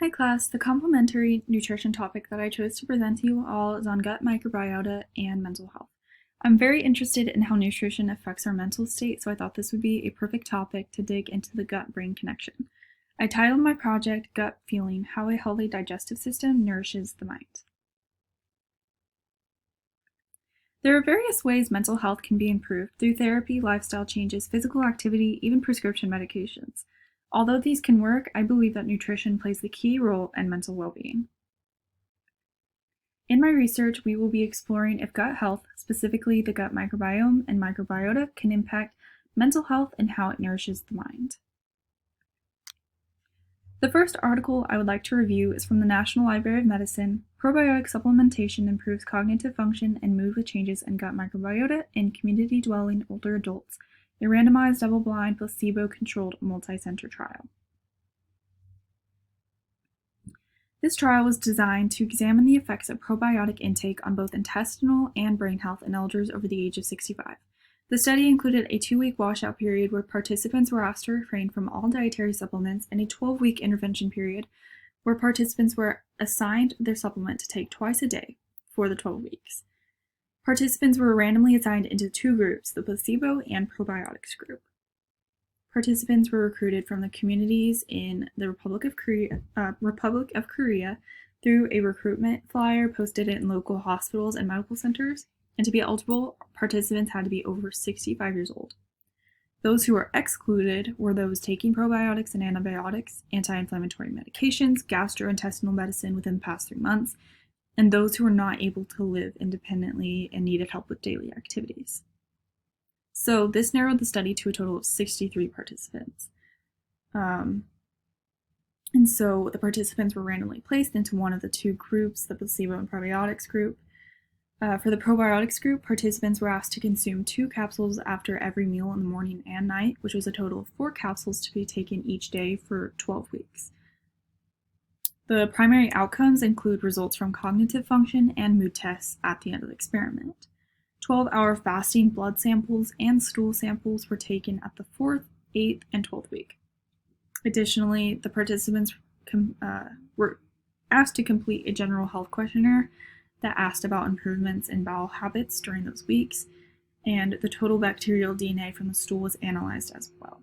Hi class, the complementary nutrition topic that I chose to present to you all is on gut microbiota and mental health. I'm very interested in how nutrition affects our mental state, so I thought this would be a perfect topic to dig into the gut-brain connection. I titled my project Gut Feeling: How a Healthy Digestive System Nourishes the Mind. There are various ways mental health can be improved through therapy, lifestyle changes, physical activity, even prescription medications. Although these can work, I believe that nutrition plays the key role in mental well-being. In my research, we will be exploring if gut health, specifically the gut microbiome and microbiota, can impact mental health and how it nourishes the mind. The first article I would like to review is from the National Library of Medicine. Probiotic supplementation improves cognitive function and mood with changes in gut microbiota in community-dwelling older adults, a randomized double-blind placebo-controlled multi-center trial. This trial was designed to examine the effects of probiotic intake on both intestinal and brain health in elders over the age of 65. The study included a 2-week washout period where participants were asked to refrain from all dietary supplements and a 12-week intervention period where participants were assigned their supplement to take twice a day for the 12 weeks. Participants were randomly assigned into 2 groups, the placebo and probiotics group. Participants were recruited from the communities in the Republic of Korea through a recruitment flyer posted in local hospitals and medical centers, and to be eligible, participants had to be over 65 years old. Those who were excluded were those taking probiotics and antibiotics, anti-inflammatory medications, gastrointestinal medicine within the past 3 months, and those who were not able to live independently and needed help with daily activities. So this narrowed the study to a total of 63 participants. And so the participants were randomly placed into one of the 2 groups, the placebo and probiotics group. For the probiotics group, participants were asked to consume 2 capsules after every meal in the morning and night, which was a total of 4 capsules to be taken each day for 12 weeks. The primary outcomes include results from cognitive function and mood tests at the end of the experiment. 12-hour fasting blood samples and stool samples were taken at the 4th, 8th, and 12th week. Additionally, the participants were asked to complete a general health questionnaire that asked about improvements in bowel habits during those weeks, and the total bacterial DNA from the stool was analyzed as well.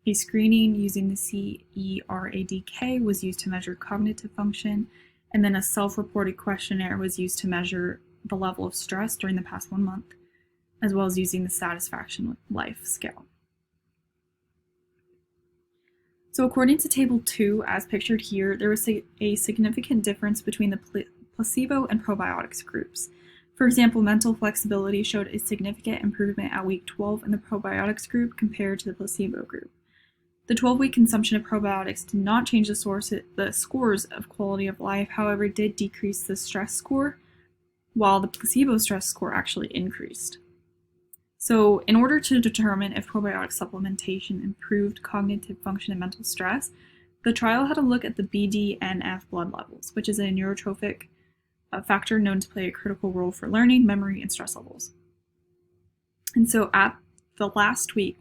A screening using the CERADK was used to measure cognitive function, and then a self-reported questionnaire was used to measure the level of stress during the past 1 month, as well as using the satisfaction with life scale. So according to Table 2, as pictured here, there was a significant difference between the placebo and probiotics groups. For example, mental flexibility showed a significant improvement at week 12 in the probiotics group compared to the placebo group. The 12-week consumption of probiotics did not change the scores of quality of life, however, it did decrease the stress score, while the placebo stress score actually increased. So in order to determine if probiotic supplementation improved cognitive function and mental stress, the trial had a look at the BDNF blood levels, which is a neurotrophic factor known to play a critical role for learning, memory, and stress levels. And so at the last week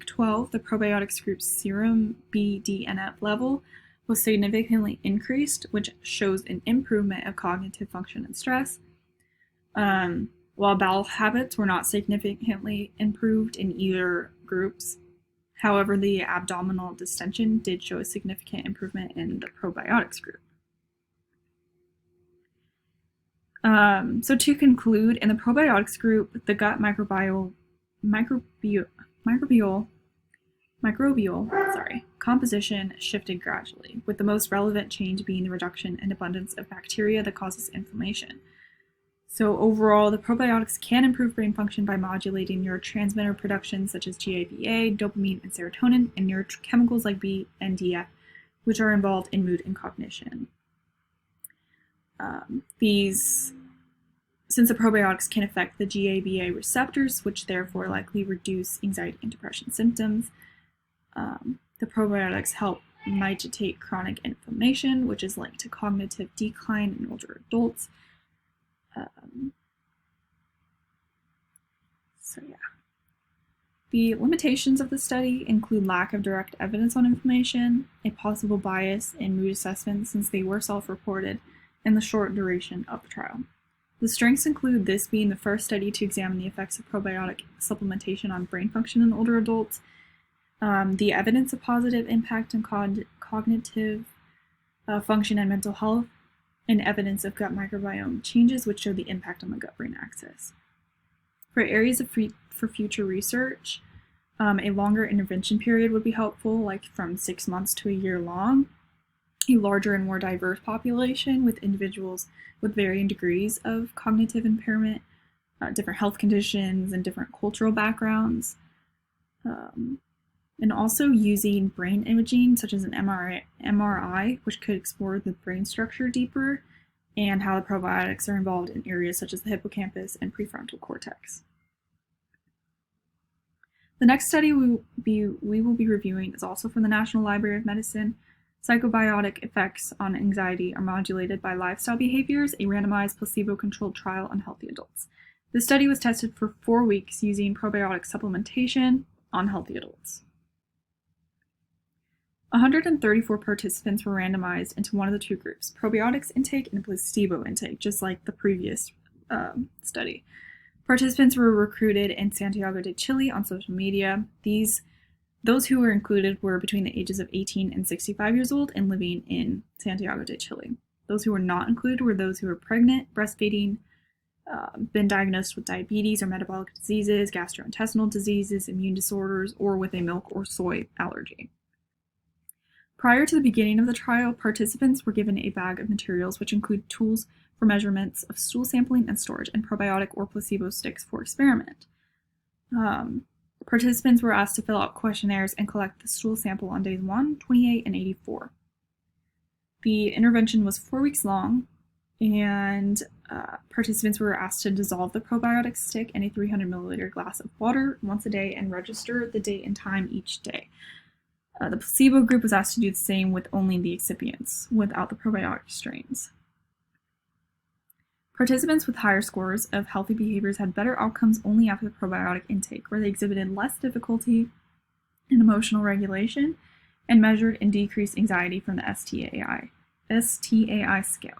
12, the probiotics group's serum BDNF level was significantly increased, which shows an improvement of cognitive function and stress, while bowel habits were not significantly improved in either groups. However, the abdominal distension did show a significant improvement in the probiotics group. So to conclude, in the probiotics group, the gut microbial composition shifted gradually, with the most relevant change being the reduction in abundance of bacteria that causes inflammation. So overall, the probiotics can improve brain function by modulating neurotransmitter production such as GABA, dopamine, and serotonin, and neurochemicals like BNDF, which are involved in mood and cognition. Since the probiotics can affect the GABA receptors, which therefore likely reduce anxiety and depression symptoms, the probiotics help mitigate chronic inflammation, which is linked to cognitive decline in older adults. So yeah. The limitations of the study include lack of direct evidence on inflammation, a possible bias in mood assessments since they were self-reported, and the short duration of the trial. The strengths include this being the first study to examine the effects of probiotic supplementation on brain function in older adults, the evidence of positive impact on cognitive function and mental health, and evidence of gut microbiome changes which show the impact on the gut-brain axis. For areas for future research, a longer intervention period would be helpful, like from 6 months to a year long. A larger and more diverse population with individuals with varying degrees of cognitive impairment, different health conditions, and different cultural backgrounds. And also using brain imaging, such as an MRI, which could explore the brain structure deeper, and how the probiotics are involved in areas such as the hippocampus and prefrontal cortex. The next study we will be reviewing is also from the National Library of Medicine. Psychobiotic effects on anxiety are modulated by lifestyle behaviors, a randomized placebo-controlled trial on healthy adults. The study was tested for 4 weeks using probiotic supplementation on healthy adults. 134 participants were randomized into one of the two groups, probiotics intake and placebo intake, just like the previous study. Participants were recruited in Santiago de Chile on social media. Those who were included were between the ages of 18 and 65 years old and living in Santiago de Chile. Those who were not included were those who were pregnant, breastfeeding, been diagnosed with diabetes or metabolic diseases, gastrointestinal diseases, immune disorders, or with a milk or soy allergy. Prior to the beginning of the trial, participants were given a bag of materials which include tools for measurements of stool sampling and storage, and probiotic or placebo sticks for experiment. Participants were asked to fill out questionnaires and collect the stool sample on days 1, 28, and 84. The intervention was 4 weeks long, and participants were asked to dissolve the probiotic stick in a 300 milliliter glass of water once a day and register the date and time each day. The placebo group was asked to do the same with only the excipients, without the probiotic strains. Participants with higher scores of healthy behaviors had better outcomes only after the probiotic intake, where they exhibited less difficulty in emotional regulation and measured and decreased anxiety from the STAI scale.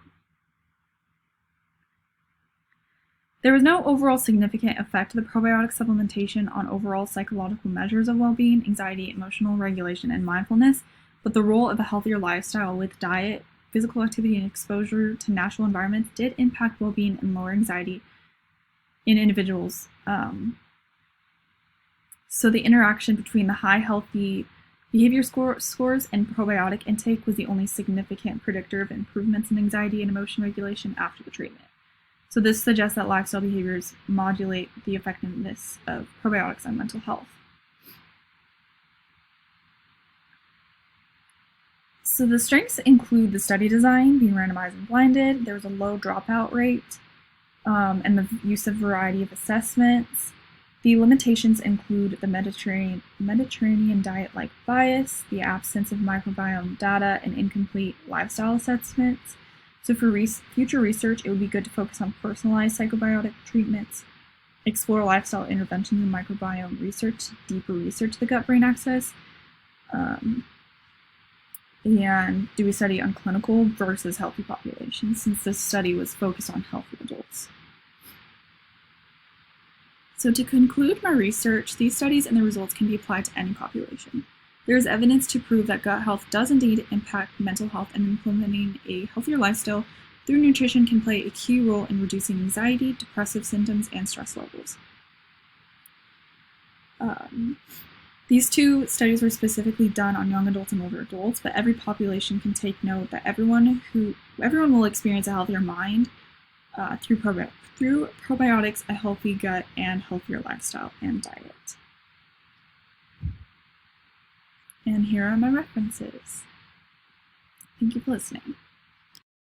There was no overall significant effect of the probiotic supplementation on overall psychological measures of well-being, anxiety, emotional regulation, and mindfulness, but the role of a healthier lifestyle with diet, physical activity, and exposure to natural environments did impact well-being and lower anxiety in individuals. So the interaction between the high healthy behavior scores and probiotic intake was the only significant predictor of improvements in anxiety and emotion regulation after the treatment. So this suggests that lifestyle behaviors modulate the effectiveness of probiotics on mental health. So the strengths include the study design being randomized and blinded. There was a low dropout rate and the use of a variety of assessments. The limitations include the Mediterranean diet-like bias, the absence of microbiome data, and incomplete lifestyle assessments. So for future research, it would be good to focus on personalized psychobiotic treatments, explore lifestyle interventions and microbiome research, deeper research the gut-brain axis, and do a study on clinical versus healthy populations, since this study was focused on healthy adults. So to conclude my research, these studies and the results can be applied to any population. There is evidence to prove that gut health does indeed impact mental health, and implementing a healthier lifestyle through nutrition can play a key role in reducing anxiety, depressive symptoms, and stress levels. These two studies were specifically done on young adults and older adults, but every population can take note that everyone will experience a healthier mind through probiotics, a healthy gut, and healthier lifestyle and diet. And here are my references. Thank you for listening.